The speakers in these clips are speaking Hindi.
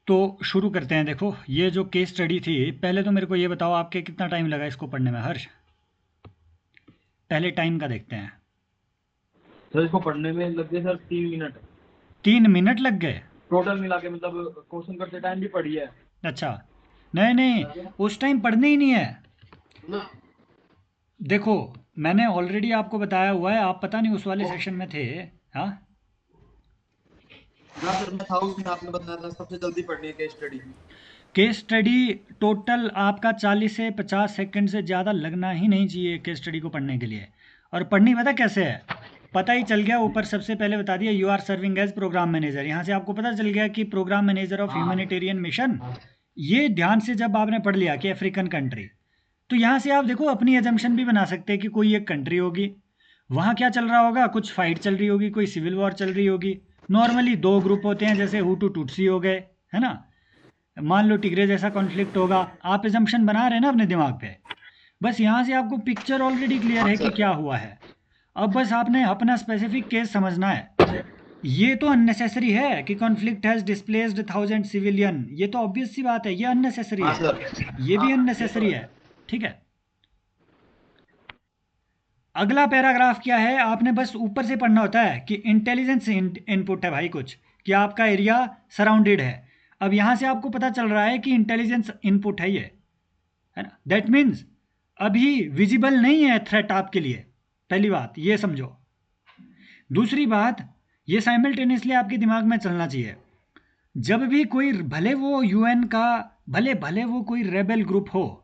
तो शुरू करते हैं। देखो, ये जो केस स्टडी थी, पहले तो मेरे को ये बताओ आपके कितना टाइम लगा इसको पढ़ने में हर्ष? पहले टाइम का देखते हैं। सर इसको पढ़ने में लग गए सर 3 मिनट। 3 मिनट लग गए? टोटल मिला के मतलब क्वेश्चन करते टाइम भी पढ़ी है अच्छा। नहीं नहीं, उस टाइम पढ़ने ही नहीं है। ना। देखो, मैंने ऑलरेडी आपको बताया हुआ है, आप पता नहीं उस वाले सेशन में थे। हाँ। हाँ सर मैं था उसमें, आपने बताया था सबसे जल्दी पढ़नी है case study. Case study total आपका 40 से 50 सेकंड से ज़्यादा लगना ही नहीं चाहिए केस स्टडी को पढ़ने के लिए। और पढ़नी पता कैसे है? पता ही चल गया, ऊपर सबसे पहले बता दिया, you are serving as programme manager. यहाँ से आपको पता चल गया कि प्रोग्राम मैनेजर ऑफ हाँ ह्यूमैनिटेरियन मिशन। ये ध्यान से जब आपने पढ़ लिया कि अफ्रीकन कंट्री, तो यहाँ से आप देखो अपनी एजम्पशन भी बना सकते हैं कि कोई एक कंट्री होगी, वहाँ क्या चल रहा होगा, कुछ फाइट चल रही होगी, कोई सिविल वॉर चल रही होगी। नॉर्मली दो ग्रुप होते हैं, जैसे हुटू टुटसी हो गए, है ना। मान लो टिग्रे जैसा कॉन्फ्लिक्ट होगा, आप एजम्पशन बना रहे हैं ना अपने दिमाग पे। बस यहाँ से आपको पिक्चर ऑलरेडी क्लियर हाँ है कि सर। क्या हुआ है। अब बस आपने अपना स्पेसिफिक केस समझना है। ये तो अननेसेसरी है कि कॉन्फ्लिक्ट हैज डिस्प्लेस्ड 1000 सिविलियन, ये तो ऑब्वियस सी बात है, ये अननेसेसरी हाँ है। सर। ये भी हाँ ये तो अननेसेसरी है। है। ठीक है। अगला पैराग्राफ क्या है, आपने बस ऊपर से पढ़ना होता है कि इंटेलिजेंस इनपुट है भाई कुछ, कि आपका एरिया सराउंडेड है। अब यहाँ से आपको पता चल रहा है कि इंटेलिजेंस इनपुट है ये, है ना। दैट मीन्स अभी विजिबल नहीं है थ्रेट आपके लिए। पहली बात ये समझो। दूसरी बात, ये साइमल्टेनियसली आपके दिमाग में चलना चाहिए। जब भी कोई, भले वो यूएन का, भले भले वो कोई रेबल ग्रुप हो,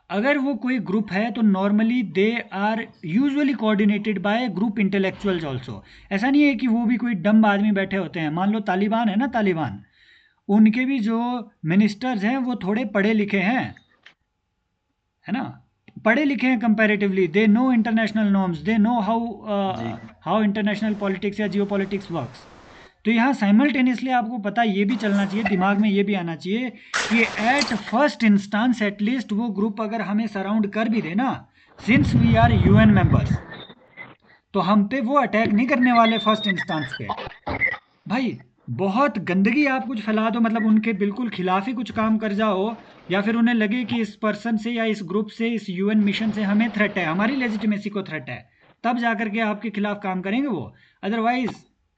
अगर वो कोई ग्रुप है तो normally they are usually coordinated by group intellectuals also. ऐसा नहीं है कि वो भी कोई डम्ब आदमी बैठे होते हैं। मान लो तालिबान है ना, तालिबान, उनके भी जो मिनिस्टर्स हैं वो थोड़े पढ़े लिखे हैं, है ना। पढ़े लिखे हैं comparatively, they know international norms, they know how जी हाउ इंटरनेशनल पॉलिटिक्स या जियो पॉलिटिक्स वर्क्स। तो यहाँ साइमल्टेनियसली आपको पता ये भी चलना चाहिए, दिमाग में ये भी आना चाहिए कि एट फर्स्ट इंस्टांस एटलीस्ट वो ग्रुप अगर हमें सराउंड कर भी दे ना, since we are UN members, तो हम पे वो अटैक नहीं करने वाले फर्स्ट इंस्टांस पे। भाई, बहुत गंदगी आप कुछ फैला दो, मतलब उनके बिल्कुल खिलाफ ही कुछ काम कर जाओ, या फिर उन्हें लगे कि इस पर्सन से या इस ग्रुप से, इस यूएन मिशन से हमें थ्रेट है, हमारी लेजिटिमेसी को थ्रेट है, तब जा करके आपके खिलाफ काम करेंगे वो। अदरवाइज,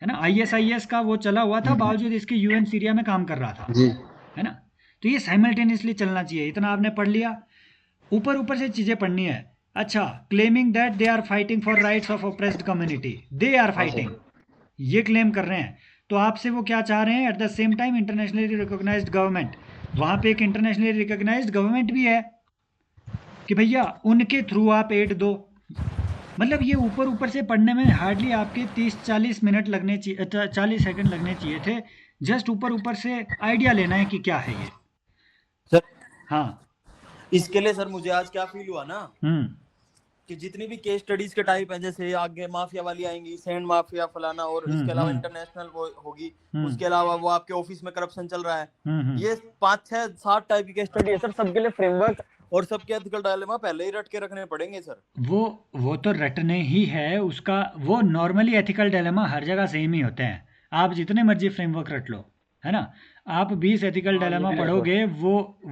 है ना, आईएसआईएस का वो चला हुआ था, बावजूद इसके यूएन सीरिया में काम कर रहा था, जी। है ना। तो ये साइमल्टेनियसली चलना चाहिए। इतना आपने पढ़ लिया, ऊपर ऊपर से चीज़ें पढ़नी है। अच्छा, claiming that they are fighting for rights of oppressed community, they are हाँ फाइटिंग, सर। ये क्लेम कर रहे हैं। तो आपसे वो क्या चाह रहे हैं, at the same time internationally recognised government, वहाँ पे एक इंटरनेशनली रिकॉग्नाइज्ड गवर्नमेंट भी है, कि भैया उनके थ्रू आप एड दो। मतलब ये ऊपर ऊपर से पढ़ने में हार्डली आपके 30-40 मिनट लगने चाहिए, 40 सेकंड लगने चाहिए थे। जस्ट ऊपर ऊपर से आइडिया लेना है कि क्या है ये। सर हाँ। इसके लिए सर मुझे आज क्या फील हुआ ना, हम्म। कि जितनी भी केस स्टडीज के टाइप हैं, जैसे आगे माफिया वाली आएंगी, सैंड माफिया फलाना, और इसके अलावा हम्म। इंटरनेशनल वो होगी, हम्म। उसके अलावा वो आपके ऑफिस में करप्शन चल रहा है। हम्म। ये 5 6 7 टाइप की केस स्टडी है सर, सबके लिए फ्रेमवर्क और सबके एथिकल डायलेमा पहले ही रट के रखने पड़ेंगे सर। वो वो तो रटने ही है उसका। वो नॉर्मली एथिकल डायलेमा हर जगह सेम ही होते हैं, आप जितने मर्जी फ्रेमवर्क रट लो, है ना। आप 20 एथिकल हाँ ये डायलेमा भी है सर। पढ़ोगे,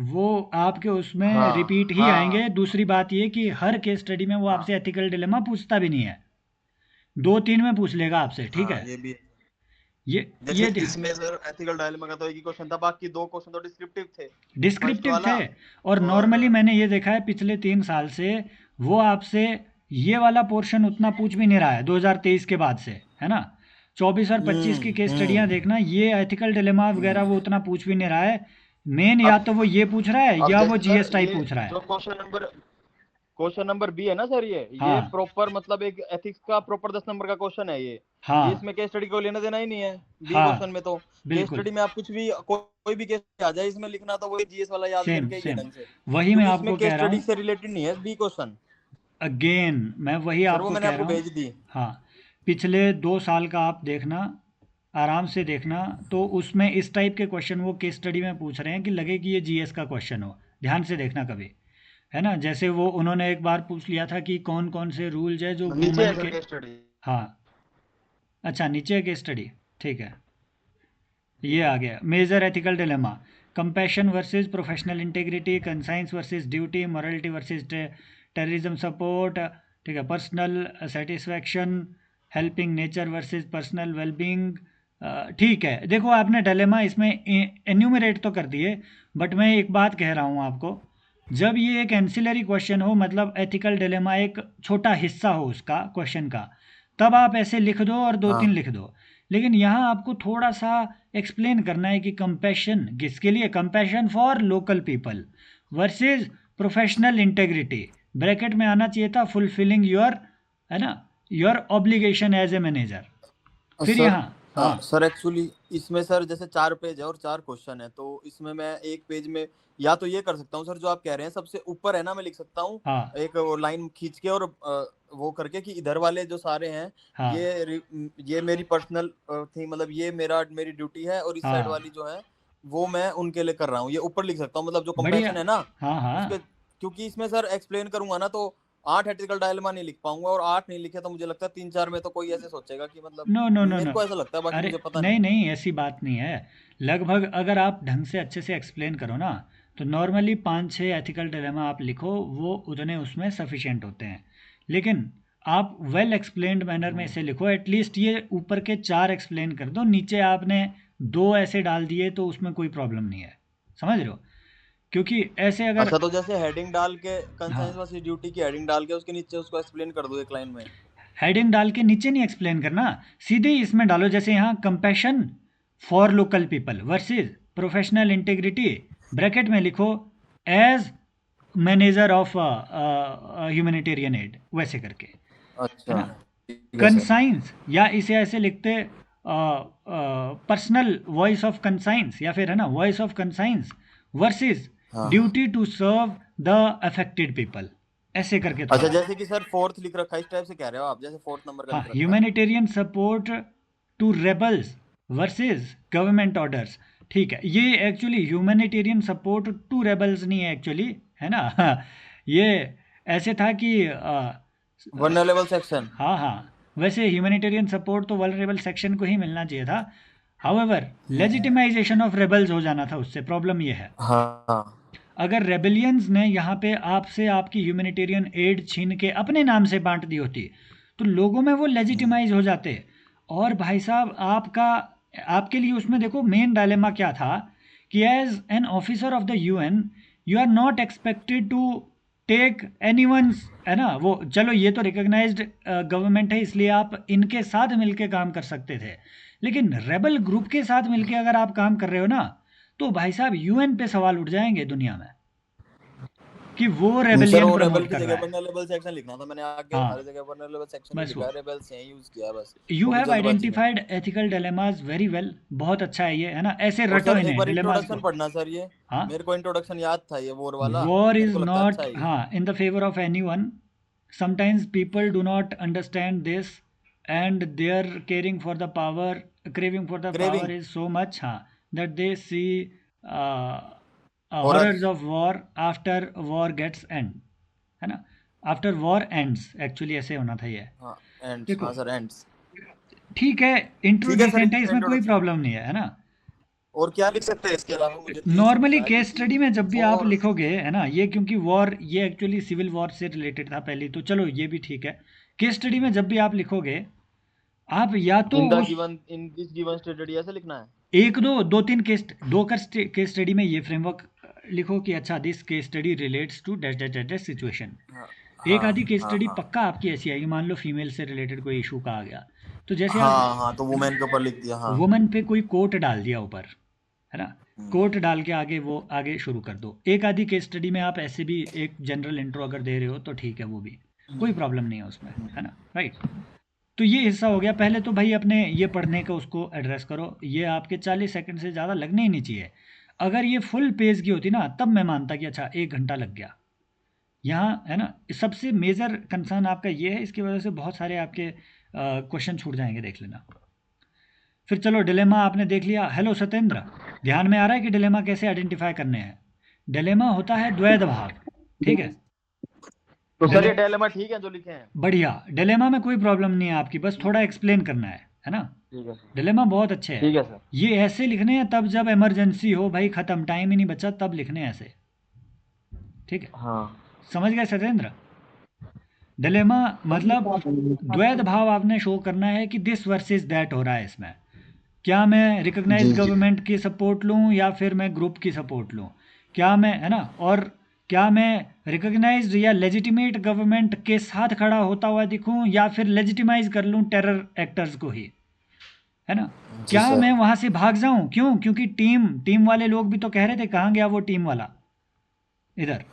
वो आपके उसमें हाँ रिपीट ही आएंगे। हाँ। दूसरी बात ये कि हर केस स्टडी में वो आपसे हाँ एथिकल डिलेमा पूछता भी नहीं है, 2-3 में पूछ लेगा आपसे, ठीक हाँ है। ये भी है। जैसे ये इसमें सर एथिकल डायलेमा का तो एक ही क्वेश्चन था, बाकी 2 क्वेश्चन तो डिस्क्रिप्टिव थे। फर्स्ट डिस्क्रिप्टिव थे। वाला और और नॉर्मली मैंने ये देखा है पिछले 3 साल से, वो आपसे ये वाला पोर्शन उतना पूछ भी नहीं रहा है 2023 के बाद से, है ना। 24 और 25 की केस स्टडियां हम्म। देखना, ये एथिकल डिलेमा वगैरह वो उतना पूछ भी नहीं रहा है। मेन या अब तो वो ये पूछ रहा है, अब या वो जैसे सर जीएस टाइप ये पूछ रहा है। जो क्वेश्चन नंबर बी है ना सर, ये हाँ। प्रॉपर मतलब एक एथिक्स का प्रॉपर 10 नंबर का क्वेश्चन है ये हाँ। इसमें केस स्टडी को लेना देना ही नहीं है। बी क्वेश्चन हाँ। में तो केस बिल्कुल। स्टडी में आप कुछ भी कोई भी केस आ जाए, इसमें लिखना तो वही जीएस वाला याद सेम करके ही है सेम, ढंग से, वही मैं क्योंकि इसमें आपको केस कह रहा स्टडी हूँ। से रिलेटेड नहीं है बी क्वेश्चन। अगेन मैं वही सर वो आपको मैंने कह आपको रहा हूँ। भेज दी। हाँ। पिछले 2 साल का आप देखना, आराम से देखना, तो उसमें इस टाइप के क्वेश्चन वो केस स्टडी में पूछ रहे हैं कि लगे कि ये जीएस का क्वेश्चन हो। ध्यान से देखना कभी, है ना। जैसे वो उन्होंने एक बार पूछ लिया था कि कौन कौन से रूल्स है जो नीचे है वुमेन सर के। Case study. हाँ। अच्छा, नीचे है केस स्टडी, ठीक है। ये आ गया major ethical dilemma. Compassion versus professional integrity, conscience versus duty, morality versus terrorism support, ठीक है, personal satisfaction, helping nature versus personal wellbeing. ठीक है, देखो आपने डिलेमा इसमें एन्यूमरेट तो कर दिए, बट मैं एक बात कह रहा हूँ आपको, जब ये एक एंसिलरी क्वेश्चन हो, मतलब एथिकल डिलेमा एक छोटा हिस्सा हो उसका क्वेश्चन का, तब आप ऐसे लिख दो और दो तीन हाँ लिख दो। लेकिन यहाँ आपको थोड़ा सा एक्सप्लेन करना है कि कंपैशन किसके लिए, compassion for local people versus professional integrity, bracket में आना चाहिए था फुलफिलिंग योर, है ना, your obligation as a manager. फिर सर। यहाँ, हाँ हाँ सर, एक्चुअली इसमें सर जैसे 4 पेज है और 4 क्वेश्चन है, तो इसमें मैं एक पेज में या तो ये कर सकता हूँ सर, जो आप कह रहे हैं सबसे ऊपर है ना, मैं लिख सकता हूँ हाँ एक वो लाइन खींच के, और वो करके कि इधर वाले जो सारे हैं हाँ ये मेरी पर्सनल थी, मतलब ये मेरी ड्यूटी है, और इस साइड हाँ, वाली जो है वो मैं उनके लिए कर रहा हूँ, ये ऊपर लिख सकता हूँ, मतलब जो बढ़िया, कंपैशन है ना हाँ उसके। हाँ, क्योंकि इसमें सर एक्सप्लेन करूंगा ना तो 8 एथिकल डायलेमा नहीं लिख पाऊंगा, और 8 नहीं लिखे तो मुझे लगता है 3-4 में तो कोई ऐसे सोचेगा कि मतलब, नो नो नो मेरे नो, को ऐसा लगता है, बाकी अरे मुझे पता नहीं नहीं। नहीं, ऐसी बात नहीं है। लगभग अगर आप ढंग से अच्छे से एक्सप्लेन करो ना, तो नॉर्मली 5-6 एथिकल डिलेमा आप लिखो, वो उतने उसमें सफिशिएंट होते हैं। लेकिन आप वेल एक्सप्लेन्ड मैनर में हम्म। इसे लिखो, एटलीस्ट ये ऊपर के 4 एक्सप्लेन कर दो, नीचे आपने 2 ऐसे डाल दिए तो उसमें कोई प्रॉब्लम नहीं है, समझ रहे हो, क्योंकि ऐसे अगर, अच्छा, तो जैसे हेडिंग डाल के हाँ, कंसाइंस वर्सेस ड्यूटी की हेडिंग डाल के उसके नीचे उसको एक्सप्लेन कर दो एक लाइन में। हेडिंग डाल के नीचे नहीं एक्सप्लेन करना, सीधे ही इसमें डालो, जैसे यहाँ compassion for local people versus professional integrity, bracket में लिखो as manager of humanitarian aid, वैसे करके, है अच्छा, ना। ठीक है सर। कंसाइंस, या इसे ऐसे लिखते पर्सनल वॉइस ऑफ कंसाइंस, या फिर है ना वॉइस ऑफ कंसाइंस वर्सेस हाँ। Duty to serve the affected people, ऐसे करके अच्छा, थोड़ा, जैसे कि सर फोर्थ लिख रखा है, इस टाइप से कह रहे हो आप, जैसे 4th नंबर का हाँ, लिख रखा है। Humanitarian support to rebels versus government orders. ठीक है, ये actually humanitarian support to rebels नहीं है एक्चुअली, है ना। ये ऐसे था कि वनरेबल सेक्शन। हाँ हाँ, वैसे ह्यूमैनिटेरियन सपोर्ट तो वल्नरेबल सेक्शन को ही मिलना चाहिए था। हाउएवर लेजिटिमाइजेशन ऑफ रेबल्स हो जाना था उससे, प्रॉब्लम ये है, हाँ हाँ। अगर रेबेलियंस ने यहाँ पे आपसे आपकी ह्यूमैनिटेरियन एड छीन के अपने नाम से बांट दी होती, तो लोगों में वो हम्म। लेजिटिमाइज हो जाते। और भाई साहब आपका, आपके लिए उसमें देखो मेन डायलेमा क्या था, कि as an officer of the UN you are not expected to take anyone's, है ना, वो चलो ये तो रिकॉग्नाइज्ड गवर्नमेंट है इसलिए आप इनके साथ मिलके काम कर सकते थे, लेकिन रेबल ग्रुप के साथ मिलके अगर आप काम कर रहे हो ना, तो भाई साहब यूएन पे सवाल उठ जाएंगे दुनिया में कि वो सर, रेबेलियन वो रेबल प्रमोट की कर रहा जगह है। वनरेबल सेक्शन लिखना था, मैंने आगे हर हाँ, जगह वनरेबल सेक्शन ही बस लिखा वो, है, रेबल्स यही यूज किया है बस। यू वो भी हैव जल्दबाजी में। Identified ethical dilemmas very well, बहुत अच्छा है ये, है ना, ऐसे और रटो सर एक इन्हें बार डिलेमास इंट्रोडक्शन को। पढ़ना सर ये, हाँ, मेरे को इंट्रोडक्शन याद था, ये वॉर वाला, वॉर मेरे इज को लगता है अच्छा नॉट, है ये। हाँ, in the favour of anyone, sometimes people do not understand this and their caring for the power, craving for the craving. Power is so much, हाँ, that they see horrors horrors. Of war after war gets end, है ना, आफ्टर वॉर एंड्स, एक्चुअली ऐसे होना था ये। हाँ एंड्स, हाँ देखो, सर एंड्स। ठीक है, इंट्रो ठीक है सर, डिसेंट है, इसमें कोई इंट्रोडक्शन। प्रॉब्लम नहीं है, है ना। और क्या लिख सकते हैं इसके अलावा, मुझे तो ये नॉर्मली समझा है केस क्योंकि स्टडी में जब भी आप वॉर। लिखोगे, है ना, ये क्योंकि वॉर ये एक्चुअली सिविल वॉर से रिलेटेड था पहले, तो चलो ये भी ठीक है। केस स्टडी में जब भी आप लिखोगे, आप या तो इन द उस गिवन, इन दिस गिवन स्टेटडी, ऐसे लिखना है। एक दो दो तीन केस, केस स्टडी में ये फ्रेमवर्क लिखो कि अच्छा this case study relates to dash dash dash dash situation. हाँ एक आधी हाँ केस हाँ स्टडी हाँ। पक्का आपकी ऐसी आएगी, मान लो फीमेल से रिलेटेड कोई इशू का आ गया, तो जैसे आप, हाँ हाँ, तो है ना, वुमेन के ऊपर लिख दिया, हाँ। वुमन पे कोई कोट डाल दिया ऊपर, है ना, हम्म। कोट डाल के आगे वो आगे शुरू कर दो। एक आधी केस स्टडी में आप ऐसे भी एक जनरल इंट्रो अगर दे रहे हो तो ठीक है, वो भी कोई प्रॉब्लम नहीं है उसमें, है ना, राइट। तो ये हिस्सा हो गया, पहले तो भाई अपने ये पढ़ने का उसको एड्रेस करो, ये आपके 40 सेकंड से ज़्यादा लगने ही नहीं चाहिए। अगर ये फुल पेज की होती ना, तब मैं मानता कि अच्छा 1 घंटा लग गया यहाँ, है ना। सबसे मेजर कंसर्न आपका ये है, इसकी वजह से बहुत सारे आपके क्वेश्चन छूट जाएंगे, देख लेना। फिर चलो डिलेमा आपने देख लिया। हेलो सत्येंद्र, ध्यान में आ रहा है कि डिलेमा कैसे आइडेंटिफाई करने हैं। डिलेमा होता है द्वैध भाग, ठीक है। तो सर डिले ये डायलेमा ठीक है जो लिखे हैं। बढ़िया, डिलेमा में कोई प्रॉब्लम नहीं है आपकी, बस थोड़ा एक्सप्लेन करना है ना। ठीक है सर। डिलेमा बहुत अच्छे हैं। ठीक है सर। ये ऐसे लिखने हैं तब जब इमरजेंसी हो भाई, ख़त्म, टाइम ही नहीं बचा तब लिखने हैं ऐसे। ठीक है, हाँ समझ गए सत्येंद्र? डिलेमा मतलब द्वैत भाव आपने शो करना है कि दिस वर्सेस दैट हो रहा है इसमें। क्या मैं रिकॉग्नाइज जी जी। गवर्नमेंट की सपोर्ट लूं या फिर मैं ग्रुप की सपोर्ट लूं? क्या मैं, है ना, और क्या मैं रिकॉग्नाइज्ड या लेजिटिमेट गवर्नमेंट के साथ खड़ा होता हुआ दिखूं या फिर लेजिटिमाइज कर लूं टेरर एक्टर्स को ही, है ना? जी क्या सर। मैं वहां से भाग जाऊं? क्यों? क्योंकि टीम टीम वाले लोग भी तो कह रहे थे कहाँ गया वो टीम वाला इधर,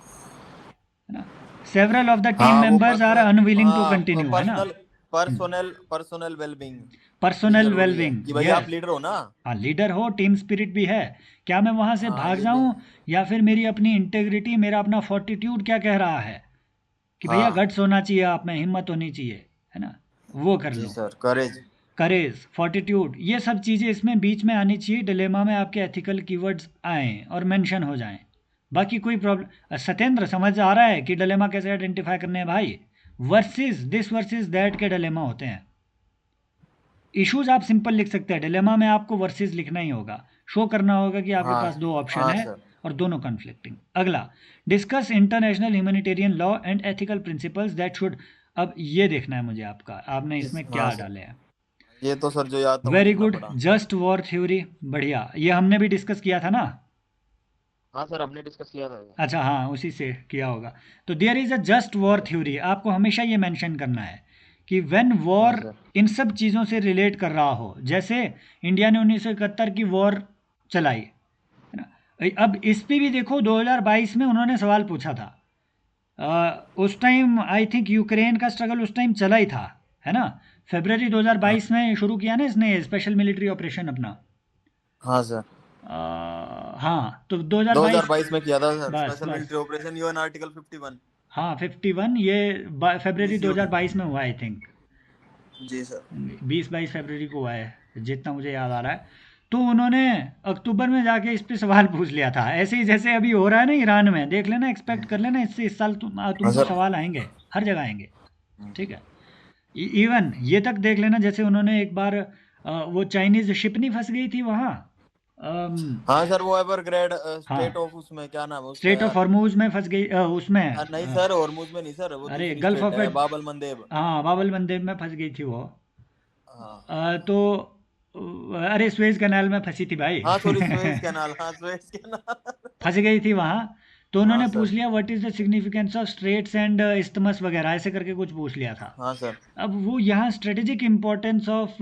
है ना? सेवरल ऑफ द टीम हाँ वो मेंबर्स आर अनविलिंग टू हाँ कंटिन्यू, है ना? पर्सनल पर्सनल वेलबींग भी पर्सनल जरूरी है वेलबींग, कि भाई आप यस। लीडर हो ना। हाँ, लीडर हो, टीम स्पिरिट भी है। क्या मैं वहां से हाँ भाग ये भी। जाऊं या फिर मेरी अपनी इंटेग्रिटी, मेरा अपना फोर्टिट्यूड क्या कह रहा है कि भैया हाँ गट्स होना चाहिए, आप में हिम्मत होनी चाहिए, है ना, वो कर जी लूं। सर, करेज। करेज, फोर्टिट्यूड, ये सब चीज़ें इसमें बीच में आनी चाहिए, डिलेमा में आपके एथिकल कीवर्ड्स आएँ और मेंशन हो जाएं। बाकी कोई प्रॉब्लम, सत्येंद्र समझ आ रहा है कि डिलेमा कैसे आइडेंटिफाई करने हैं भाई? वर्सेस दिस वर्सेस दैट के डिलेमा होते हैं। इश्यूज आप सिंपल लिख सकते हैं, डिलेमा में आपको वर्सेस लिखना ही होगा, शो करना होगा कि आपके हाँ पास दो ऑप्शन हाँ है सर। और दोनों कन्फ्लिक्टिंग। अगला, discuss international humanitarian law and ethical principles that should. अब ये देखना है मुझे आपका, आपने इसमें हाँ क्या सर, डाले हैं। ये तो सर जो याद था वो वेरी लिखना गुड, पड़ा। जस्ट वॉर थ्योरी, बढ़िया, ये हमने भी डिस्कस किया था ना? हाँ सर, हमने डिस्कस किया था ये। अच्छा, हाँ, उसी से किया होगा। तो there is a just war theory, आपको हमेशा ये मेंशन करना है कि व्हेन हाँ वॉर सर। इन सब चीज़ों से रिलेट कर रहा हो, जैसे इंडिया ने 1971 की वॉर चलाई, है ना? अब इस पे भी देखो, 2022 में उन्होंने सवाल पूछा था। उस टाइम आई थिंक यूक्रेन का स्ट्रगल उस टाइम चला ही था, है ना? फरवरी हाँ 2022 में शुरू किया ना इसने स्पेशल मिलिट्री ऑपरेशन अपना। हाँ सर, हाँ, तो 2022, 2022 में किया था सर बस स्पेशल बस, मिलिट्री ऑपरेशन यूएन आर्टिकल 51। हाँ 51, ये फरवरी पीसीओ। 2022 में हुआ आई थिंक, जी सर। 20-22 फरवरी को हुआ है जितना मुझे याद आ रहा है। तो उन्होंने अक्टूबर में जाके इस पे सवाल पूछ लिया था, ऐसे ही जैसे अभी हो रहा है ना ईरान में, देख लेना, एक्सपेक्ट कर लेना, इससे इस साल हाँ तुमको सर। सवाल आएंगे, हर जगह आएंगे। ठीक है, इवन ये तक देख लेना, जैसे उन्होंने एक बार वो चाइनीज शिप नहीं फंस गई थी वहाँ, हाँ सर, वो एवरग्रेड स्टेट हाँ, ऑफ उसमें क्या नाम है उसका स्ट्रेट ऑफ यार। हॉर्मूज में फंस गई, उसमें नहीं सर, हॉर्मुज में नहीं सर, वो अरे दूसरी गल्फ स्टेट ऑफ है, बाबल मंदेब। हाँ, बाबल मंदेब में फंस गई थी वो। हाँ तो अरे स्वेज कनाल में फंसी थी भाई। हाँ सॉरी, सुएज कैनाल, हाँ सुएज कैनाल। फंस गई थी वहाँ। तो हाँ उन्होंने पूछ सर। लिया what is the significance of straits and isthmus वगैरह, ऐसे करके कुछ पूछ लिया था। हाँ सर। अब वो यहाँ strategic importance of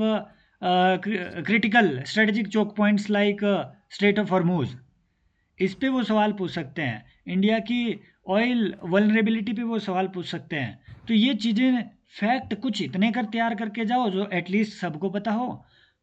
critical strategic choke points like strait of Hormuz, इस पे वो सवाल पूछ सकते हैं। इंडिया की ऑयल वल्नरेबिलिटी पे वो सवाल पूछ सकते हैं। तो ये चीज़ें, फैक्ट कुछ इतने कर तैयार करके जाओ जो एटलीस्ट सबको पता हो।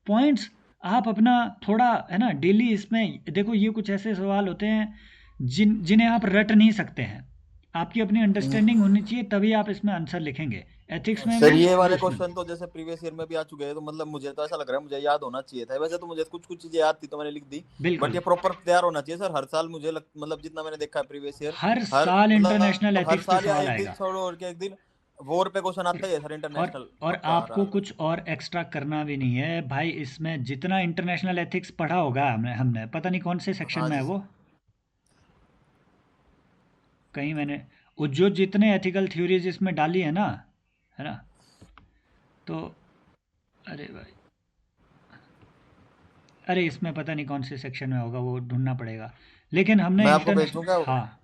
पॉइंट्स आप अपना थोड़ा, है ना, डेली इसमें देखो, ये कुछ ऐसे सवाल होते हैं जिन्हें आप रट नहीं सकते हैं, आपकी अपनी अंडरस्टैंडिंग होनी चाहिए तभी आप इसमें आंसर लिखेंगे, एथिक्स में सर भी ये और वाले इसमें भी। क्वेश्चन तो जैसे प्रीवियस ईयर में भी आ चुके हैं, तो मतलब मुझे तो ऐसा लग रहा है मुझे याद होना चाहिए था। वैसे तो मुझे कुछ कुछ चीजें याद थी तो मैंने लिख दी, बट बिल्कुल, ये प्रॉपर तैयार होना चाहिए सर हर साल। मतलब जितना मैंने देखा है प्रीवियस ईयर, हर हर साल इंटरनेशनल मतलब हर एथिक्स पे साल या सवाल एक दिन आएगा। छोड़ो और के एक दिन वॉर पे क्वेश्चन आता ही है सर, और इंटरनेशनल और पक्का हर आपको हाल में। कुछ और एक्स्ट्रा करना भी नहीं है भाई, इसमें जितना इंटरनेशनल एथिक्स पढ़ा होगा हमने हमने पता नहीं कौन से सेक्शन हाँ में है जी सर। वो, कहीं मैंने वो जो जितने एथिकल थ्योरीज इसमें डाली है ना, है ना, तो अरे भाई, अरे इसमें पता नहीं कौन से सेक्शन में होगा, वो ढूंढना पड़ेगा। लेकिन हमने मैं आपको भेज इंटरनेशनल, दूंगा वो हाँ,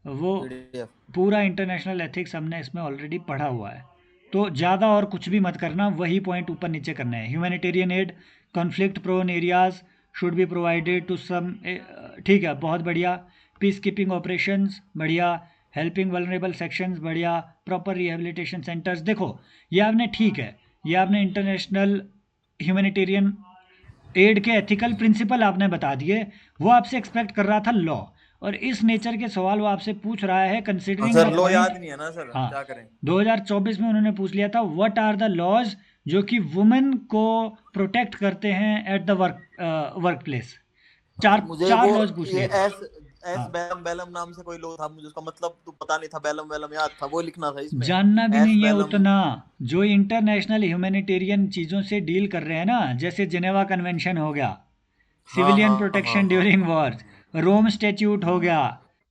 वो पीडीएफ। पूरा इंटरनेशनल एथिक्स हमने इसमें ऑलरेडी पढ़ा हुआ है। तो ज़्यादा और कुछ भी मत करना, वही पॉइंट ऊपर नीचे करना है। Humanitarian aid, conflict prone areas should be provided to some, ठीक है, बहुत बढ़िया। पीस कीपिंग ऑपरेशंस, बढ़िया। हेल्पिंग वल्नरेबल सेक्शंस, बढ़िया। प्रॉपर रिहेबिलिटेशन सेंटर्स, देखो ये आपने, ठीक है, ये आपने इंटरनेशनल ह्यूमैनिटेरियन एड के एथिकल प्रिंसिपल आपने बता दिए, वो आपसे एक्सपेक्ट कर रहा था लॉ, और इस नेचर के सवाल वो आपसे पूछ रहा है हाँ considering sir, the low point. याद नहीं है ना सर, हाँ, क्या करें। 2024 में उन्होंने पूछ लिया था व्हाट आर द लॉज जो कि वुमेन को प्रोटेक्ट करते हैं एट द वर्क प्लेस। हाँ चार सर, मुझे चार वो लॉज पूछ ये लिए थे। एस हाँ, बेलम बेलम नाम से कोई लोग था, मुझे उसका मतलब तो पता नहीं था, बेलम बेलम याद था, वो लिखना था इसमें। जानना भी एस नहीं है बेलम। उतना। जो इंटरनेशनल ह्यूमैनिटेरियन चीज़ों से डील कर रहे हैं ना, जैसे जिनेवा कन्वेंशन हो गया, हाँ सिविलियन हाँ हाँ प्रोटेक्शन हाँ। ड्यूरिंग वॉर्स, रोम स्टैट्यूट हो गया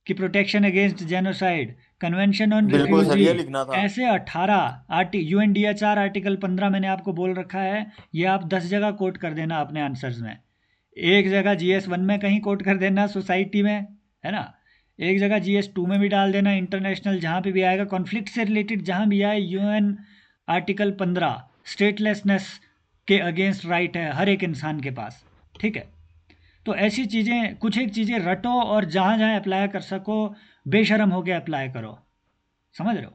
कि protection against genocide, convention on बिल्कुल सर, रिफ्यूजी, ये लिखना था। ऐसे 18 यूएनडीएचआर आर्टिकल 15 मैंने आपको बोल रखा है। ये आप 10 जगह कोट कर देना अपने आंसर्स में। एक जगह जीएस 1 में कहीं कोट कर देना सोसाइटी में, है ना। एक जगह जीएस 2 में भी डाल देना, इंटरनेशनल जहाँ पे भी आएगा कॉन्फ्लिक्ट से रिलेटेड, जहाँ भी आए यूएन आर्टिकल 15, स्टेटलेसनेस के अगेंस्ट राइट है हर एक इंसान के पास, ठीक है। तो ऐसी चीज़ें, कुछ एक चीज़ें रटो और जहाँ जहाँ अप्लाई कर सको बेशरम होके अप्लाई करो, समझ रहे हो।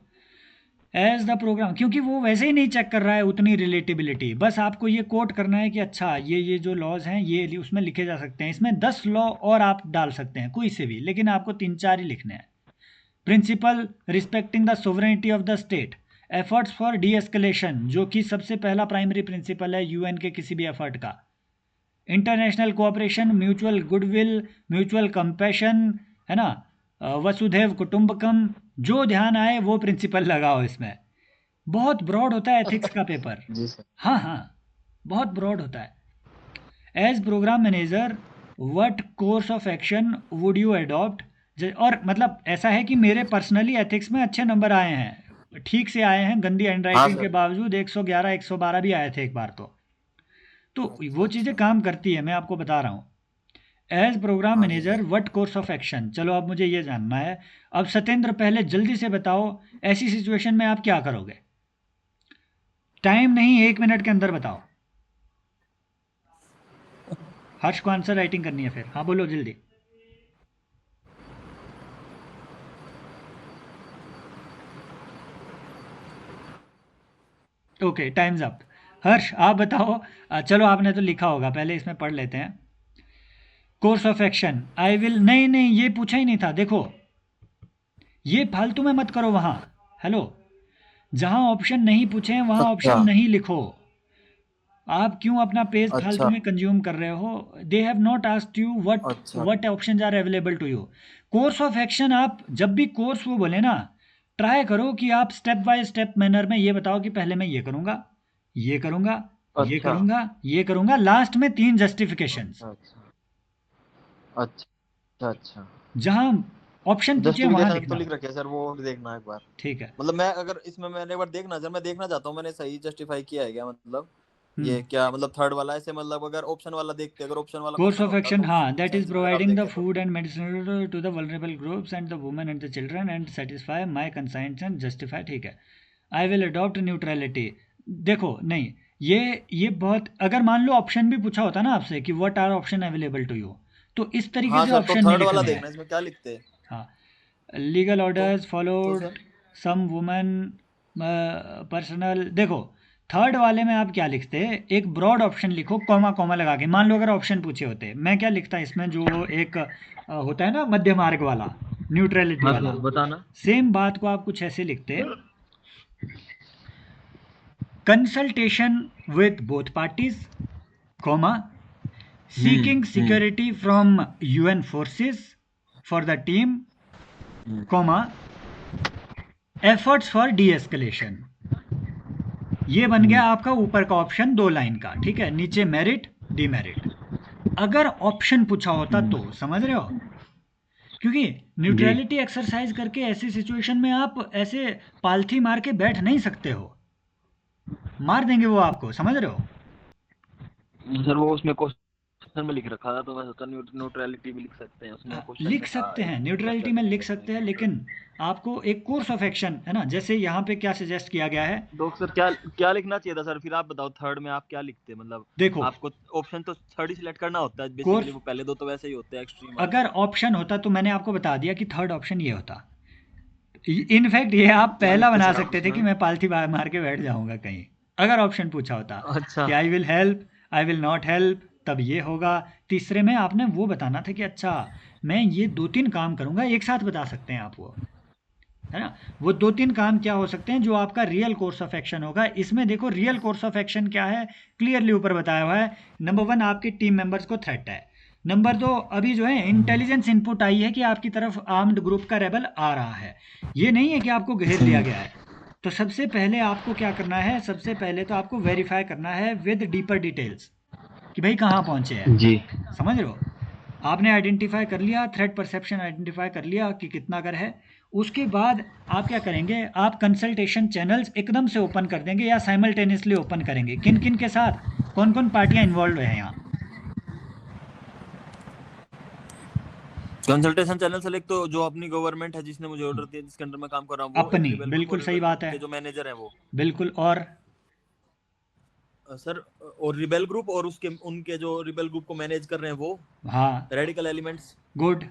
एज द प्रोग्राम, क्योंकि वो वैसे ही नहीं चेक कर रहा है उतनी रिलेटिबिलिटी, बस आपको ये कोट करना है कि अच्छा ये जो लॉज हैं ये उसमें लिखे जा सकते हैं। इसमें 10 लॉ और आप डाल सकते हैं कोई से भी, लेकिन आपको 3-4 ही लिखने हैं। Principle respecting the sovereignty of the state, efforts for de-escalation, जो कि सबसे पहला प्राइमरी प्रिंसिपल है यूएन के किसी भी एफर्ट का। International cooperation, mutual goodwill, mutual compassion, है ना। वसुधैव कुटुंबकम, जो ध्यान आए वो प्रिंसिपल लगाओ इसमें। बहुत ब्रॉड होता है एथिक्स का पेपर। जी सर। हाँ हाँ, बहुत ब्रॉड होता है। As programme manager, what course of action would you adopt. और मतलब ऐसा है कि मेरे पर्सनली एथिक्स में अच्छे नंबर आए हैं, ठीक से आए हैं, गंदी हाँ हैंडराइटिंग के सर। बावजूद 111 112 भी आए थे एक बार तो अच्छा वो चीज़ें अच्छा। काम करती है, मैं आपको बता रहा हूँ। एज प्रोग्राम हाँ जी manager sir. What course of action, चलो अब मुझे ये जानना है। अब सत्येंद्र पहले जल्दी से बताओ, ऐसी सिचुएशन में आप क्या करोगे। टाइम नहीं, 1 मिनट के अंदर बताओ। हर्ष को आंसर राइटिंग करनी है फिर, हाँ बोलो जल्दी। Okay, times up. हर्ष आप बताओ। चलो आपने तो लिखा होगा, पहले इसमें पढ़ लेते हैं। Course of action, I will, नहीं नहीं ये पूछा ही नहीं था, देखो ये फालतू में मत करो वहाँ। हेलो, जहाँ ऑप्शन नहीं पूछे हैं वहाँ अच्छा ऑप्शन नहीं लिखो। आप क्यों अपना पेज फालतू अच्छा में कंज्यूम कर रहे हो। They have not asked you what अच्छा। What options are available to you. Course of action, आप जब भी कोर्स वो बोले ना, ट्राई करो कि आप स्टेप बाय स्टेप मैनर में ये बताओ कि पहले मैं ये करूँगा, ये करूँगा, ये अच्छा करूँगा, ये करूँगा, लास्ट में 3 जस्टिफिकेशंस। अच्छा अच्छा अच्छा अच्छा। जहाँ ऑप्शन पूछे वहाँ जस्टिफिकेशन तो लिखना लिख बस। रखे हैं सर, वो देखना एक बार। ठीक है। मतलब मैं अगर इसमें, मैंने एक बार देखना सर, मैं देखना चाहता हूँ मैंने सही जस्टिफाई किया है क्या, मतलब ये हम्म। क्या मतलब थर्ड वाला ऐसे, मतलब अगर ऑप्शन वाला देख के, अगर ऑप्शन वाला कोर्स क्वेश्चन ऑफ होता एक्शन, तो हाँ, उस दैट इज सेंस में अगर आप प्रोवाइडिंग द देखें तो। Food and medicine to the vulnerable groups and the women and the children and satisfy my conscience and justify, ठीक है। I will adopt neutrality. देखो नहीं, ये बहुत, अगर मान लो ऑप्शन भी पूछा होता ना आपसे कि what are option available to you, तो इस तरीके हाँ से सर, तो ऑप्शन नहीं थर्ड वाला लिखने हैं। देखना इसमें क्या लिखते हैं। हाँ, लीगल तो ऑर्डर्स तो followed, sir. Some women, personal, देखो थर्ड वाले में आप क्या लिखते, एक ब्रॉड ऑप्शन लिखो कॉमा कॉमा लगा के। मान लो अगर ऑप्शन पूछे होते, मैं क्या लिखता इसमें, जो एक होता है ना मध्य मार्ग वाला, न्यूट्रलिटी हाँ वाला, सर बताना। सेम बात को आप कुछ ऐसे लिखते, consultation with both parties, comma, seeking hmm. Security from UN forces for the team, hmm. Comma, efforts for D escalation. ये बन गया हम्म। आपका ऊपर का ऑप्शन 2 लाइन का, ठीक है। नीचे मेरिट, डीमेरिट। अगर ऑप्शन पूछा होता तो, हम्म। समझ रहे हो, क्योंकि जी। न्यूट्रलिटी एक्सरसाइज करके ऐसी सिचुएशन में आप ऐसे पालथी मार के बैठ नहीं सकते हो, मार देंगे वो आपको, समझ रहे हो। सर वो उसमें क्वेश्चन में लिख रखा था, तो मैं सोचा न्यूट्रलिटी भी लिख सकते हैं, उसमें क्वेश्चन लिख में था सकते हैं, क्या क्या न्यूट्रलिटी में लिख करेंगे सकते इसमें हैं, न्यूट्रल। लेकिन आपको एक कोर्स ऑफ एक्शन है ना, जैसे यहाँ पे क्या सजेस्ट किया गया है। तो सर क्या क्या लिखना चाहिए था सर, फिर आप बताओ थर्ड में आप क्या लिखते हैं, मतलब देखो, आपको ऑप्शन तो थर्ड ही सिलेक्ट करना होता है बेसिकली, कोर्स, वो पहले दो तो वैसे ही होते हैं एक्सट्रीम वाले। अगर ऑप्शन होता तो मैंने आपको बता दिया कि थर्ड ऑप्शन ये होता। इनफैक्ट ये आप क्या पहला लिखते बना सर आप सकते थे कि उसमें। मैं पालथी मार के बैठ जाऊंगा कहीं, अगर ऑप्शन पूछा होता अच्छा कि I will help, I will not help, तब ये होगा। तीसरे में आपने वो बताना था कि अच्छा मैं ये 2-3 काम करूंगा, एक साथ बता सकते हैं आप वो, है ना। वो 2-3 काम क्या हो सकते हैं जो आपका रियल कोर्स ऑफ एक्शन होगा। इसमें देखो रियल कोर्स ऑफ एक्शन क्या है, क्लियरली ऊपर बताया हुआ है। नंबर 1, आपके टीम मेंबर्स को थ्रेट है। नंबर 2, अभी जो है इंटेलिजेंस इनपुट आई है कि आपकी तरफ आर्म्ड ग्रुप का रेबल आ रहा है। ये नहीं है कि आपको घेर लिया गया है। तो सबसे पहले आपको क्या करना है, सबसे पहले तो आपको वेरीफाई करना है विद डीपर डिटेल्स कि भाई कहाँ पहुँचे हैं। जी समझ रहे हो? आपने आइडेंटिफाई कर लिया, थ्रेट परसेप्शन आइडेंटिफाई कर लिया कि कितना अगर है। उसके बाद आप क्या करेंगे, आप कंसल्टेशन चैनल्स एकदम से ओपन कर देंगे या साइमल्टेनियसली ओपन करेंगे। किन किन के साथ, कौन कौन पार्टियां इन्वॉल्व है यहाँ। कंसल्टेशन चैनल सेलेक्ट, तो जो अपनी गवर्नमेंट है जिसने मुझे ऑर्डर दिया, जिसके अंडर मैं काम कर रहा हूँ, वो एक अपनी, रिबेल ग्रुप, बिल्कुल और सही रिबेल बात ग्रुप है, के जो मैनेजर है वो। बिल्कुल। और सर, और रिबेल ग्रुप और उसके उनके जो रिबेल ग्रुप को मैनेज कर रहे हैं वो हाँ, रेडिकल एलिमेंट्स। गुड।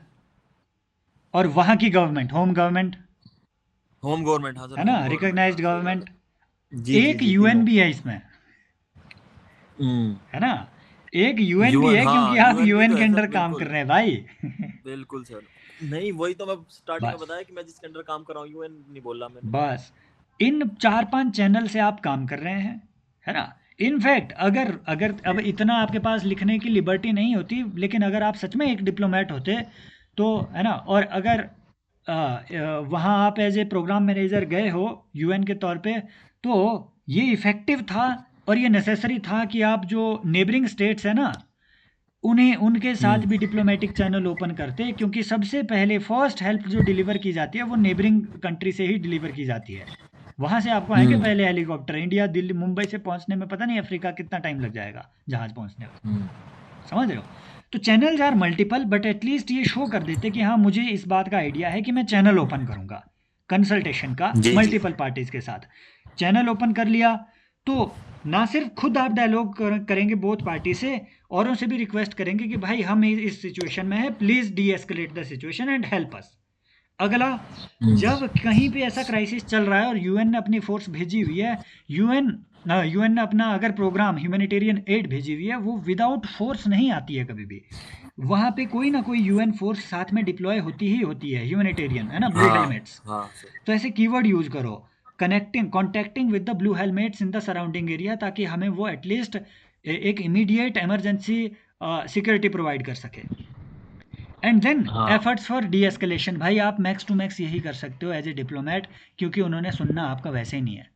और वहाँ की government, home government, home government, हाँ सर, है ना, होम गवर्नमेंट, रिकॉग्नाइज्ड हाँ सही बात गवर्नमेंट। है। जी जी एक जी, यूएन तीनों। भी है इसमें, है ना, एक यूएन भी यूएन, है, क्योंकि हाँ, आप यूएन भी यूएन तो के है सर, अंडर काम कर बिल्कुल। रहे हैं भाई। बिल्कुल सर। नहीं, वही तो मैं स्टार्टिंग में बस, बताया कि मैं जिसके अंडर काम कर रहा हूँ, यूएन नहीं बोला मैंने। बस इन 4-5 चैनल से आप काम कर रहे हैं, है ना। इनफैक्ट अगर अगर अब इतना आपके पास लिखने की लिबर्टी नहीं होती, लेकिन अगर आप सच में एक डिप्लोमेट होते तो, है ना, और अगर वहाँ आप एज ए प्रोग्राम मैनेजर गए हो यूएन के तौर पे, तो ये इफ़ेक्टिव था और ये नेसेसरी था कि आप जो नेबरिंग स्टेट्स हैं ना, उन्हें उनके साथ भी डिप्लोमेटिक चैनल ओपन करते, क्योंकि सबसे पहले फर्स्ट हेल्प जो डिलीवर की जाती है वो नेबरिंग कंट्री से ही डिलीवर की जाती है। वहाँ से आपको आएंगे पहले हेलीकॉप्टर, इंडिया दिल्ली मुंबई से पहुँचने में पता नहीं अफ्रीका कितना टाइम लग जाएगा जहाज़ पहुँचने में। समझ रहे हो? तो channels are multiple, but at least ये शो कर देते कि हाँ, मुझे इस बात का आइडिया है कि मैं चैनल ओपन करूँगा कंसल्टेशन का जी जी। मल्टीपल पार्टीज के साथ। चैनल ओपन कर लिया तो ना सिर्फ खुद आप डायलॉग करेंगे बोथ पार्टी से, औरों से भी रिक्वेस्ट करेंगे कि भाई हम इस सिचुएशन में है, please D escalate the situation and help us. अगला, जब कहीं पे ऐसा क्राइसिस चल रहा है और यूएन ने अपनी फोर्स भेजी हुई है, यूएन ने अपना अगर प्रोग्राम ह्यूमैनिटेरियन एड भेजी हुई है, वो विदाउट फोर्स नहीं आती है कभी भी। वहाँ पे कोई ना कोई यूएन फोर्स साथ में डिप्लॉय होती ही होती है, ह्यूमैनिटेरियन, है ना, ब्लू हाँ हेलमेट्स। हाँ सर। तो ऐसे कीवर्ड यूज करो, contacting with the blue helmets in the surrounding area, ताकि हमें वो एटलीस्ट एक इमीडिएट इमरजेंसी सिक्योरिटी प्रोवाइड कर सके। एंड देन हाँ एफर्ट्स फॉर डी एस्केलेशन, भाई आप मैक्स टू मैक्स यही कर सकते हो एज ए डिप्लोमेट, क्योंकि उन्होंने सुनना आपका वैसे ही नहीं है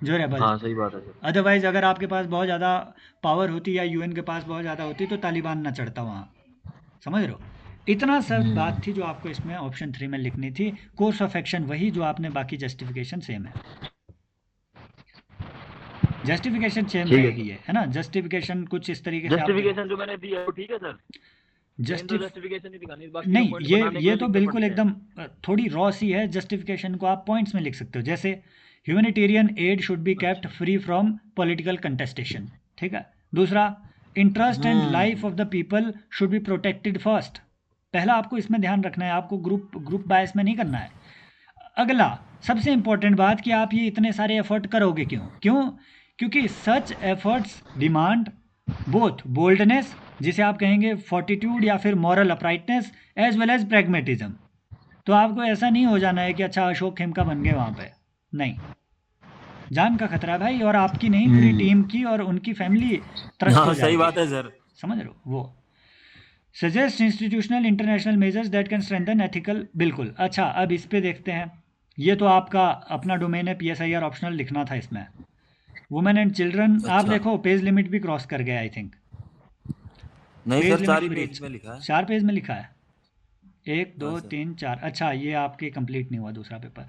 जो रेबल है। हाँ सही बात है सर। अदरवाइज अगर आपके पास बहुत ज़्यादा पावर होती या यूएन के पास बहुत ज़्यादा होती तो तालिबान ना चढ़ता वहाँ। समझ रहे हो? इतना सब बात थी जो आपको इसमें ऑप्शन 3 में लिखनी थी। कोर्स ऑफ एक्शन वही जो आपने, बाकी जस्टिफिकेशन सेम है, जस्टिफिकेशन सेम ठीक है रहेगी ये, है ना। जस्टिफिकेशन कुछ इस तरीके सर। से आप जस्टिफिकेशन जो मैंने दी है वो ठीक है सर। मेन तो जस्टिफ जस्टिफिकेशन ही दिखानी है, बाकी तो नहीं, पॉइंट ये बनाने के ये लिए तो लिखने बिल्कुल पड़ते हैं। एकदम थोड़ी रॉ सी है। जस्टिफिकेशन को आप पॉइंट्स में लिख सकते हो, जैसे humanitarian add should be kept अच्छा। फ्री फ्रॉम पॉलिटिकल कंटेस्टेशन, ठीक है। दूसरा, interest and life of the people should be protected first. पहला आपको इसमें ध्यान रखना है, आपको ग्रुप बायस में नहीं करना है। अगला, सबसे इंपॉर्टेंट बात कि आप ये इतने सारे एफर्ट करोगे क्यों क्यों क्योंकि such efforts demand both boldness, जिसे आप कहेंगे फोर्टिट्यूड या फिर moral uprightness, as well as pragmatism. तो आपको ऐसा नहीं हो जाना है कि अच्छा अशोक खेमका बन गए वहाँ पे, नहीं। जान का खतरा है भाई, और आपकी नहीं, पूरी टीम की और उनकी फैमिली त्रस्त हाँ हो सही जाएगी। बात है सर। समझ रहे हो? वो suggest institutional international measures that can strengthen ethical, बिल्कुल। अच्छा, अब इस पे देखते हैं। ये तो आपका अपना डोमेन है, PSIR ऑप्शनल लिखना था इसमें। वुमेन एंड चिल्ड्रन, आप अच्छा, देखो पेज लिमिट भी क्रॉस कर गया आई थिंक। नहीं पेज सर, 4 लिमिट ही ब्रीच, पेज में लिखा है। 4 पेज में लिखा है, 1 2 हाँ सर। 3 4। अच्छा, ये आपके कंप्लीट नहीं हुआ दूसरा पेपर।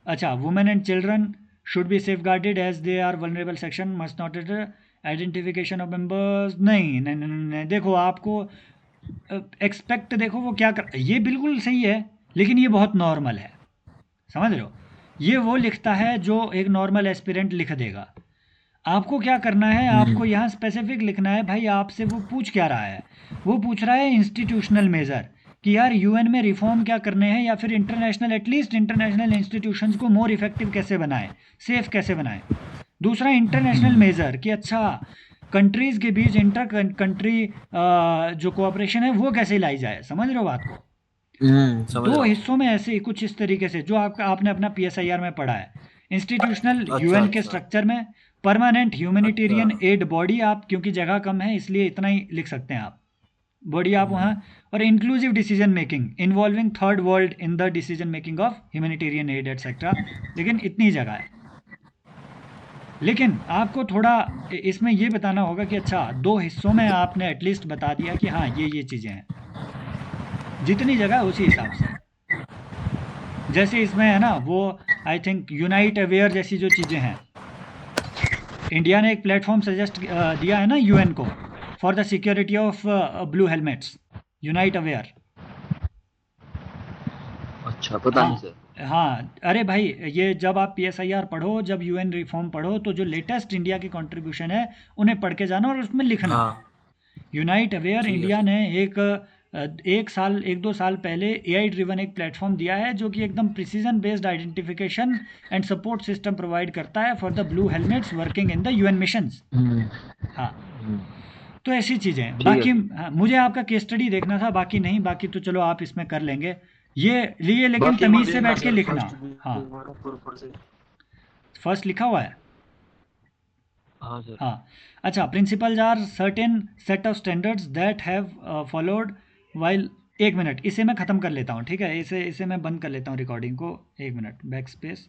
अच्छा, women and children should be safeguarded as they are vulnerable section, must not identification of members. नहीं नहीं नहीं नहीं, देखो आपको एक्सपेक्ट, देखो वो क्या कर, ये बिल्कुल सही है, लेकिन ये बहुत नॉर्मल है। समझ रहे हो? ये वो लिखता है जो एक नॉर्मल एस्पिरेंट लिख देगा। आपको क्या करना है, आपको यहाँ स्पेसिफिक लिखना है भाई, आपसे वो पूछ क्या रहा है। वो पूछ रहा है इंस्टीट्यूशनल मेजर, कि यार यूएन में रिफॉर्म क्या करने हैं, या फिर इंटरनेशनल, एटलीस्ट इंटरनेशनल इंस्टीट्यूशंस को मोर इफेक्टिव कैसे बनाएं, सेफ कैसे बनाएं। दूसरा, इंटरनेशनल मेजर, कि अच्छा कंट्रीज़ के बीच इंटर कंट्री जो कोऑपरेशन है वो कैसे लाई जाए। समझ रहे हो बात को? समझ दो रहा हूँ। हिस्सों में ऐसे ही कुछ इस तरीके से जो आपने अपना PSIR में पढ़ा है। इंस्टीट्यूशनल अच्छा यूएन के अच्छा स्ट्रक्चर में, परमानेंट अच्छा। ह्यूमैनिटेरियन एड बॉडी, आप क्योंकि जगह कम है इसलिए इतना ही लिख सकते हैं आप। बॉडी आप वहाँ, और inclusive decision making involving third world in the decision making of humanitarian add etcetera. लेकिन इतनी जगह है। लेकिन आपको थोड़ा इसमें ये बताना होगा कि अच्छा 2 हिस्सों में आपने एटलीस्ट बता दिया कि हाँ ये चीज़ें हैं, जितनी जगह उसी हिसाब से। जैसे इसमें है ना वो आई थिंक यूनाइट अवेयर जैसी जो चीज़ें हैं, इंडिया ने एक प्लेटफॉर्म सजेस्ट दिया है ना यूएन को for the security of blue helmets, unite aware. अच्छा, पता नहीं सर। हाँ अरे भाई, ये जब आप PSIR पढ़ो, जब यूएन रिफॉर्म पढ़ो, तो जो लेटेस्ट इंडिया की कंट्रीब्यूशन है उन्हें पढ़ के जाना और उसमें लिखना। हाँ यूनाइट अवेयर ठीक है इंडिया सर। ने एक 2 साल पहले AI ड्रिवन एक प्लेटफॉर्म दिया है जो कि एकदम precision based identification and support system provide करता है for the blue helmets working in the UN missions. हाँ, हम्म, तो ऐसी चीज़ें हैं। ठीक है बाकी सर। हाँ, मुझे आपका केस स्टडी देखना था, बाकी नहीं, बाकी तो चलो आप इसमें कर लेंगे ये लिए, लेकिन बाकी तमीज़ से देखना बैठ के सर लिखना। फर्स्ट हाँ, ऊपर से। फर्स्ट लिखा हुआ है। हाँ सर। हाँ, अच्छा, principles are certain set of standards that have followed while. एक मिनट, इसे मैं ख़त्म कर लेता हूँ, ठीक है, इसे इसे मैं बंद कर लेता हूँ रिकॉर्डिंग को। एक मिनट, बैक स्पेस।